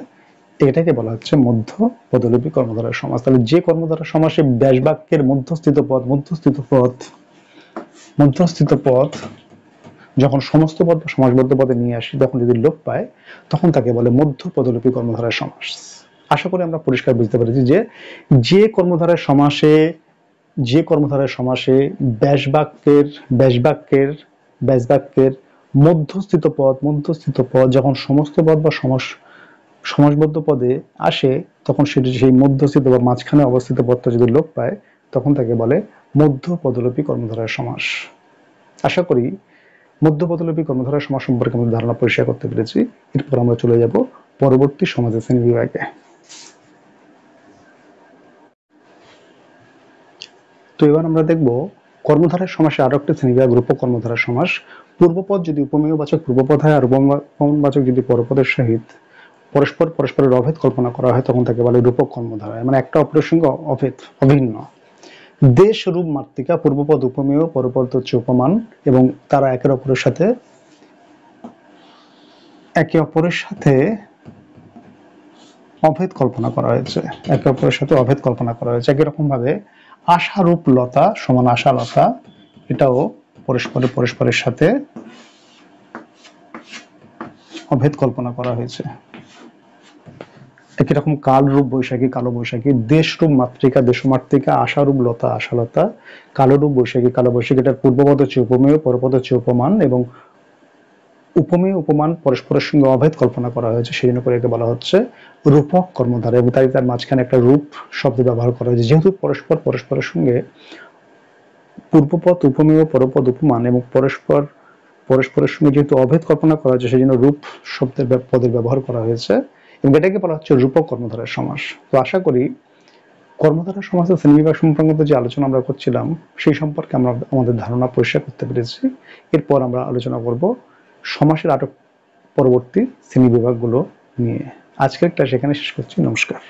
এটাকে বলা হচ্ছে মধ্য পদলোপী কর্মধারয় সমাস। তাহলে যে কর্মধারয় সমাসে ব্যাস বাক্যের মধ্যস্থিত পদ যখন সমস্ত পদ বা সমাসবদ্ধ পদে নিয়ে আসি, তখন যদি লোপ পায়, তখন তাকে বলে মধ্য পদলোপী কর্মধারয় সমাস। আশা করি আমরা পরিষ্কার বুঝতে পেরেছি যে যে কর্মধারয় সমাসে, যে কর্মধারয় সমাসে ব্যাস বাক্যের মধ্যস্থিত পদ যখন সমস্ত পদ বা সমাসবদ্ধ পদে আসে, তখন সেটি সেই মধ্যস্থিত বা মাঝখানে অবস্থিত পদটা যদি লোপ পায়, তখন তাকে বলে মধ্য পদলোপী কর্মধারয় সমাস। আশা করি মধ্য পদলোপী কর্মধারয় সমাস সম্পর্কে আমাদের ধারণা পরিষ্কার করতে পেরেছি। এরপর আমরা চলে যাব পরবর্তী সমাজের শ্রেণী বিভাগে। তো এবার আমরা দেখব কর্মধারয় সমাসে আরো একটা শ্রেণীবিভাগ, রূপক কর্মধারয় সমাস। পূর্বপদ যদি উপমেয় বাচক পূর্বপদ হয় আর উপমান বাচক যদি পরপদের সহিত পরস্পরের অভেদ কল্পনা করা হয়, তখন তাকে বলে রূপক কর্মধারয়, মানে একটা অপরের সঙ্গে অভিন্ন। দেশ রূপ মাতৃকা, পূর্বপদ উপমেয়, পরপদ হচ্ছে উপমান, এবং তারা একে অপরের সাথে অভেদ কল্পনা করা হয়েছে, একই রকম ভাবে আশারূপ লতা সমান আশালতা, এটাও পরস্পরের সাথে অভেদ কল্পনা করা হয়েছে। একই রকম কালরূপ বৈশাখী কালো বৈশাখী, দেশরূপ মাতৃকা দেশমাতৃকা, আশারূপ লতা আশালতা, কালরূপ বৈশাখী কালো বৈশাখী, এটার পূর্বপদ হচ্ছে উপমেয়, পরপদ হচ্ছে উপমান, এবং উপমেয় উপমান পরস্পরের সঙ্গে অভেদ কল্পনা করা হয়েছে, সেই জন্য করে একে বলা হচ্ছে রূপক কর্মধারয়, এবং তাই তার মাঝখানে একটা রূপ শব্দ ব্যবহার করা হয়েছে। যেহেতু পরস্পরের সঙ্গে পূর্বপদ উপমেয়, পরপদ উপমান, এবং পরস্পরের সঙ্গে যেহেতু অভেদ কল্পনা করা হয়েছে, সেই জন্য রূপ শব্দের পদের ব্যবহার করা হয়েছে, এবং এটাকে বলা হচ্ছে রূপক কর্মধারয় সমাস। তো আশা করি কর্মধারয় সমাসের শ্রেণীবিভাগ সম্পর্কিত যে আলোচনা আমরা করছিলাম, সেই সম্পর্কে আমরা আমাদের ধারণা পরিষ্কার করতে পেরেছি। এরপর আমরা আলোচনা করব সমাসের আরো পরবর্তী শ্রেণীবিভাগগুলো নিয়ে। আজকের ক্লাস এখানে শেষ করছি। নমস্কার।